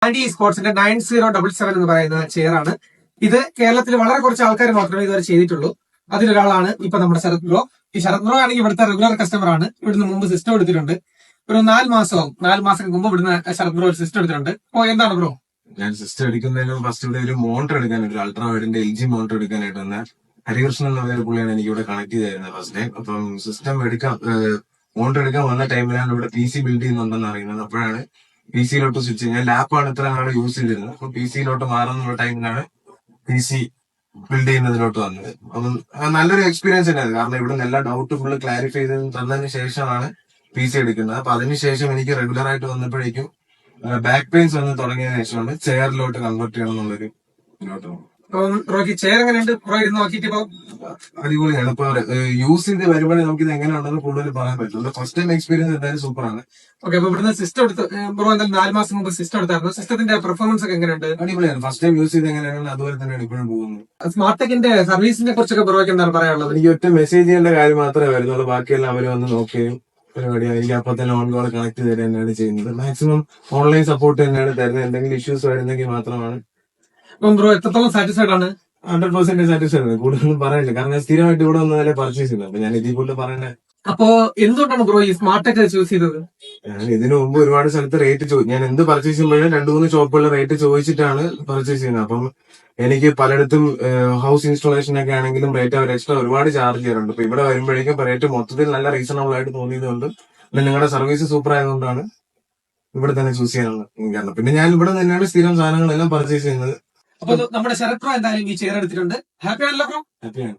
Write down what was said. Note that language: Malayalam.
ആൻഡി സ്പോർട്സിന്റെ 9077 എന്ന് പറയുന്ന ചെയറാണ് ഇത്. കേരളത്തിൽ വളരെ കുറച്ച് ആൾക്കാർ മാത്രമേ ഇതുവരെ ചെയ്തിട്ടുള്ളൂ. അതിലൊരാളാണ് ഇപ്പൊ നമ്മുടെ ശരത് ബ്രോ. ഈ ശരത് ബ്രോ ആണെങ്കിൽ ഇവിടുത്തെ റെഗുലർ കസ്റ്റമർ ആണ്. ഇവിടുന്ന് മുമ്പ് സിസ്റ്റം എടുത്തിട്ടുണ്ട്. ഒരു 4 മാസം മുമ്പ് ഇവിടുന്ന് ശരത് ബ്രോ ഒരു സിസ്റ്റം എടുത്തിട്ടുണ്ട്. ഓ, എന്താണ് ബ്രോ? ഞാൻ സിസ്റ്റം എടുക്കുന്നതിന് ഫസ്റ്റ് ഇവിടെ ഒരു മോണിറ്റർ എടുക്കാനായിട്ട്, ഒരു അൾട്രാ വൈഡിന്റെ LG മോണിറ്റർ എടുക്കാനായിട്ട് വന്ന ഹരികൃഷ്ണൻ എന്ന പേര് പുള്ളിയാണ് എനിക്ക് ഇവിടെ കണക്ട് ചെയ്തായിരുന്നത് ഫസ്റ്റ് ടൈം. അപ്പം സിസ്റ്റം എടുക്കാൻ മോണിറ്റർ എടുക്കാൻ വന്ന ടൈമിലാണ് ഇവിടെ PC ബിൽഡ് ചെയ്യുന്നുണ്ടെന്ന് അറിയുന്നത്. അപ്പോഴാണ് PC-യിലോട്ട് സ്വിച്ച്. ഞാൻ ലാപ്പാണ് ഇത്ര നാൾ യൂസ് ചെയ്തിരുന്നത്. അപ്പൊ PC-യിലോട്ട് മാറുന്ന ടൈമിലാണ് PC ബിൽഡ് ചെയ്യുന്നതിലോട്ട് വന്നത്. അപ്പം നല്ലൊരു എക്സ്പീരിയൻസ് തന്നെയായിരുന്നു. കാരണം ഇവിടെ എല്ലാ ഡൗട്ട് ഫുള്ള് ക്ലാരിഫൈ ചെയ്ത് തന്നതിന് ശേഷമാണ് PC എടുക്കുന്നത്. അപ്പൊ അതിനുശേഷം എനിക്ക് റെഗുലർ ആയിട്ട് വന്നപ്പോഴേക്കും ബാക്ക് പെയിൻസ് വന്ന് തുടങ്ങിയതിനു ശേഷമാണ് ചെയറിലോട്ട് കൺവേർട്ട് ചെയ്യണം എന്നുള്ളൊരു ഇതിലോട്ട് വന്നത്. അപ്പം ബ്രോക്ക് ചെയർ എങ്ങനെയുണ്ട്? ബ്രോ ഇരുന്ന് നോക്കിയിട്ട് ഇപ്പൊ അടിപൊളിയാണ്. ഇപ്പൊ യൂസ് ചെയ്ത് വരുമ്പോഴേ നമുക്ക് ഇത് എങ്ങനെയുണ്ടെന്ന് കൂടുതൽ പറയാൻ പറ്റുള്ളൂ. ഫസ്റ്റ് ടൈം എക്സ്പീരിയൻസ് എന്തായാലും സൂപ്പറാണ്. ഓക്കെ, അപ്പൊ ഇവിടുന്ന് സിസ്റ്റം എടുത്ത് ബ്രോ എന്തായാലും 4 മാസം മുമ്പ് സിസ്റ്റം എടുത്തായിരുന്നു. സിസ്റ്റത്തിന്റെ പെർഫോമൻസ് ഒക്കെ എങ്ങനെയുണ്ട്? അടിപൊളിയാണ്. ഫസ്റ്റ് ടൈം യൂസ് ചെയ്ത് എങ്ങനെയാണ് അതുപോലെ തന്നെയാണ് ഇപ്പോഴും പോകുന്നത്. സ്മാർട്ട് ടെക്കിന്റെ സർവീസിനെ കുറിച്ചൊക്കെ ബ്രോയ്ക്ക് എന്താണ് പറയാനുള്ളത്? എനിക്ക് ഒറ്റ മെസ്സേജ് ചെയ്യേണ്ട കാര്യം മാത്രമേ വരുന്നുള്ളൂ. ബാക്കിയെല്ലാം അവർ വന്ന് നോക്കുകയും പരിപാടിയാണ്. എനിക്ക് അപ്പൊ തന്നെ ഓൺ കോൾ കണക്ട് ചെയ്ത് തന്നെയാണ് ചെയ്യുന്നത്. മാക്സിമം ഓൺലൈൻ സപ്പോർട്ട് തന്നെയാണ് തരുന്നത്. എന്തെങ്കിലും ഇഷ്യൂസ് വരുന്നെങ്കിൽ മാത്രമാണ്. അപ്പം ബ്രോ എത്രത്തോളം സാറ്റിസ്ഫൈഡ് ആണ്? 100% സാറ്റിസ്ഫൈഡ് ആണ്. കൂടുതലൊന്നും പറയാനില്ല. കാരണം ഞാൻ സ്ഥിരമായിട്ട് ഇവിടെ വന്നതല്ലേ പർച്ചേസ് ചെയ്യുന്നത്. അപ്പൊ ഞാൻ ഇതിൽ കൂടുതൽ പറയണേ. അപ്പോ എന്തുകൊണ്ടാണ് ബ്രോ ഈ സ്മാർട്ട് ടെക് ചൂസ് ചെയ്തത്? ഞാൻ ഇതിനു മുമ്പ് ഒരുപാട് സ്ഥലത്ത് റേറ്റ് ഞാൻ എന്ത് പർച്ചേസ് ചെയ്യുമ്പോഴും 2-3 ഷോപ്പുകളിൽ റേറ്റ് ചോദിച്ചിട്ടാണ് പർച്ചേസ് ചെയ്യുന്നത്. അപ്പം എനിക്ക് പലയിടത്തും ഹൗസ് ഇൻസ്റ്റാളേഷൻ ഒക്കെ ആണെങ്കിലും റേറ്റ് അവർ എക്സ്ട്രാ ഒരുപാട് ചാർജ് ചെയ്യാറുണ്ട്. ഇപ്പൊ ഇവിടെ വരുമ്പോഴേക്കും റേറ്റ് മൊത്തത്തിൽ നല്ല റീസണബിൾ ആയിട്ട് തോന്നിയതുകൊണ്ട്, പിന്നെ നിങ്ങളുടെ സർവീസ് സൂപ്പർ ആയതുകൊണ്ടാണ് ഇവിടെ തന്നെ ചൂസ് ചെയ്യാനുള്ള കാരണം. പിന്നെ ഞാൻ ഇവിടെ തന്നെയാണ് സ്ഥിരം സാധനങ്ങളെല്ലാം പർച്ചേസ് ചെയ്യുന്നത്. അപ്പൊ നമ്മുടെ ശരത് ബ്രോ എന്തായാലും ഈ ചെയർ എടുത്തിട്ടുണ്ട്. ഹാപ്പി ആണല്ലോ ബ്രോ? ഹാപ്പിയാണ്.